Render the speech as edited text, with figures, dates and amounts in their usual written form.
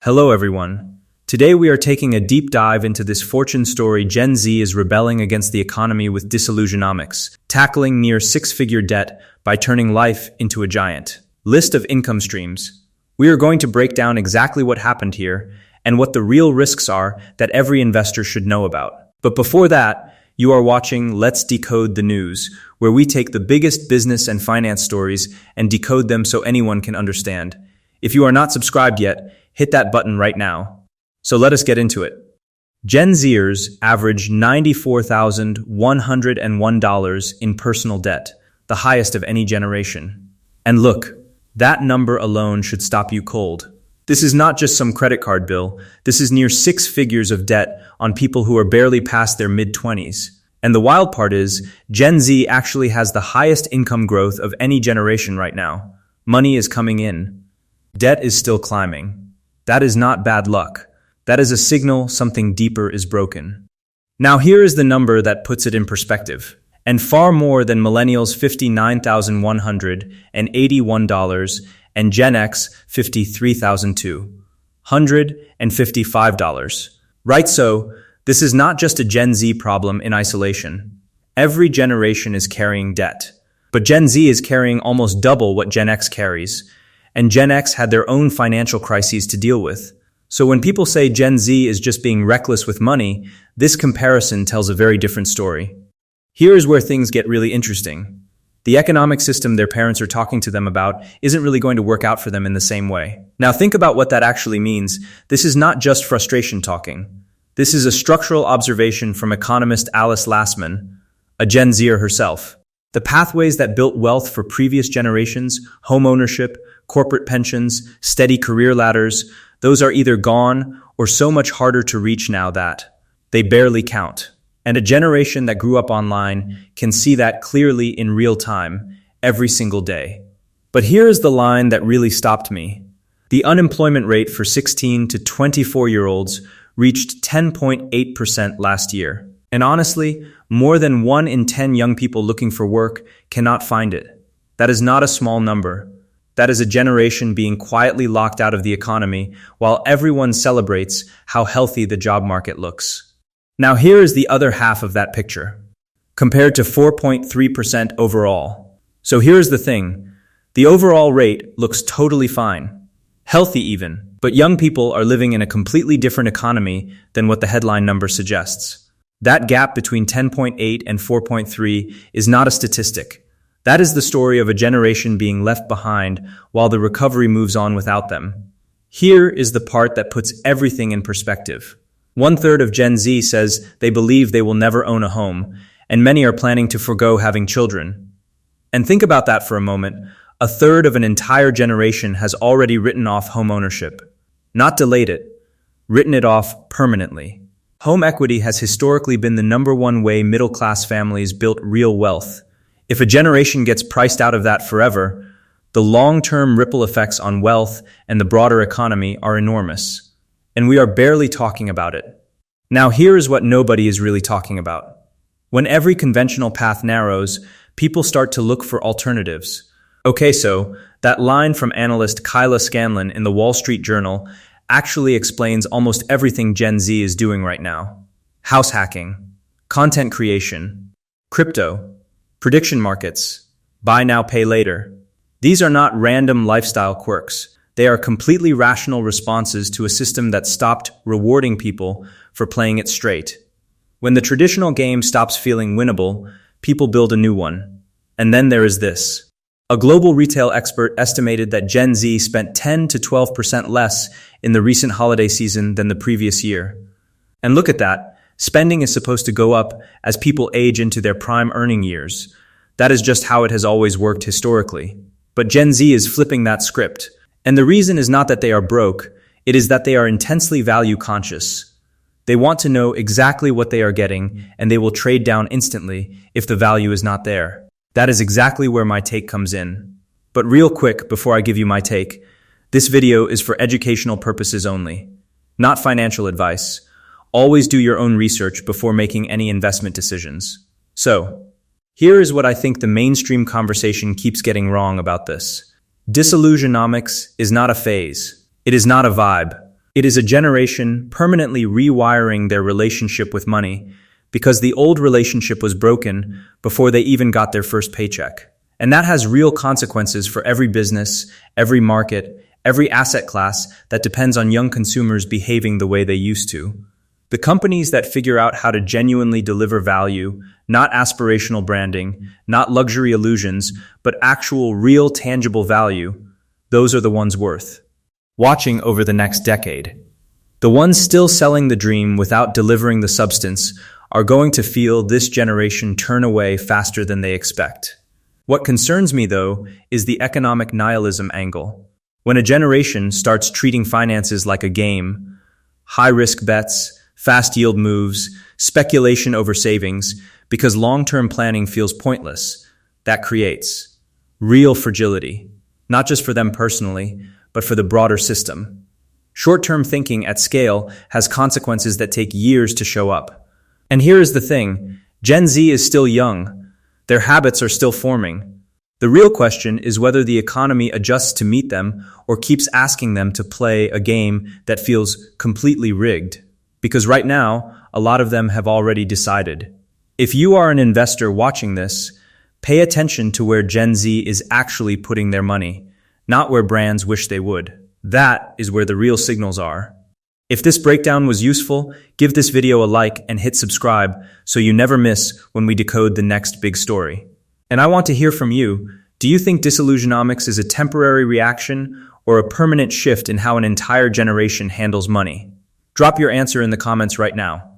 Hello everyone. Today we are taking a deep dive into this fortune story. Gen Z is rebelling against the economy with disillusionomics, tackling near six-figure debt by turning life into a giant. List of income streams. We are going to break down exactly what happened here and what the real risks are that every investor should know about. But before that, you are watching Let's Decode the News, where we take the biggest business and finance stories and decode them so anyone can understand. If you are not subscribed yet, hit that button right now. So let us get into it. Gen Zers average $94,101 in personal debt, the highest of any generation. And look, that number alone should stop you cold. This is not just some credit card bill. This is near six figures of debt on people who are barely past their mid-20s. And the wild part is, Gen Z actually has the highest income growth of any generation right now. Money is coming in. Debt is still climbing. That is not bad luck. That is a signal something deeper is broken. Now here is the number that puts it in perspective. And far more than millennials' $59,181 and Gen X $53,255. Right, so this is not just a Gen Z problem in isolation. Every generation is carrying debt. But Gen Z is carrying almost double what Gen X carries. And Gen X had their own financial crises to deal with. So when people say Gen Z is just being reckless with money, this comparison tells a very different story. Here is where things get really interesting. The economic system their parents are talking to them about isn't really going to work out for them in the same way. Now think about what that actually means. This is not just frustration talking. This is a structural observation from economist Alice Lassman, a Gen Zer herself. The pathways that built wealth for previous generations, home ownership, corporate pensions, steady career ladders, those are either gone or so much harder to reach now that they barely count. And a generation that grew up online can see that clearly in real time, every single day. But here is the line that really stopped me. The unemployment rate for 16 to 24-year-olds reached 10.8% last year. And honestly, more than 1 in 10 young people looking for work cannot find it. That is not a small number. That is a generation being quietly locked out of the economy while everyone celebrates how healthy the job market looks. Now here is the other half of that picture, compared to 4.3% overall. So here's the thing. The overall rate looks totally fine, healthy even, but young people are living in a completely different economy than what the headline number suggests. That gap between 10.8 and 4.3 is not a statistic. That is the story of a generation being left behind while the recovery moves on without them. Here is the part that puts everything in perspective. 1/3 of Gen Z says they believe they will never own a home, and many are planning to forgo having children. And think about that for a moment. 1/3 of an entire generation has already written off home ownership. Not delayed it, written it off permanently. Home equity has historically been the number one way middle-class families built real wealth. If a generation gets priced out of that forever, the long-term ripple effects on wealth and the broader economy are enormous. And we are barely talking about it. Now here is what nobody is really talking about. When every conventional path narrows, people start to look for alternatives. Okay, so that line from analyst Kyla Scanlon in the Wall Street Journal actually explains almost everything Gen Z is doing right now. House hacking, content creation, crypto, prediction markets, buy now, pay later. These are not random lifestyle quirks. They are completely rational responses to a system that stopped rewarding people for playing it straight. When the traditional game stops feeling winnable, people build a new one. And then there is this. A global retail expert estimated that Gen Z spent 10 to 12% less in the recent holiday season than the previous year. And look at that. Spending is supposed to go up as people age into their prime earning years. That is just how it has always worked historically. But Gen Z is flipping that script. And the reason is not that they are broke, it is that they are intensely value conscious. They want to know exactly what they are getting, and they will trade down instantly if the value is not there. That is exactly where my take comes in. But real quick, before I give you my take, this video is for educational purposes only, not financial advice. Always do your own research before making any investment decisions. So, here is what I think the mainstream conversation keeps getting wrong about this. Disillusionomics is not a phase. It is not a vibe. It is a generation permanently rewiring their relationship with money because the old relationship was broken before they even got their first paycheck. And that has real consequences for every business, every market, every asset class that depends on young consumers behaving the way they used to. The companies that figure out how to genuinely deliver value, not aspirational branding, not luxury illusions, but actual real tangible value, those are the ones worth watching over the next decade. The ones still selling the dream without delivering the substance are going to feel this generation turn away faster than they expect. What concerns me, though, is the economic nihilism angle. When a generation starts treating finances like a game, high-risk bets, fast yield moves, speculation over savings, because long-term planning feels pointless, that creates real fragility, not just for them personally, but for the broader system. Short-term thinking at scale has consequences that take years to show up. And here is the thing, Gen Z is still young. Their habits are still forming. The real question is whether the economy adjusts to meet them or keeps asking them to play a game that feels completely rigged. Because right now, a lot of them have already decided. If you are an investor watching this, pay attention to where Gen Z is actually putting their money, not where brands wish they would. That is where the real signals are. If this breakdown was useful, give this video a like and hit subscribe so you never miss when we decode the next big story. And I want to hear from you. Do you think disillusionomics is a temporary reaction or a permanent shift in how an entire generation handles money? Drop your answer in the comments right now.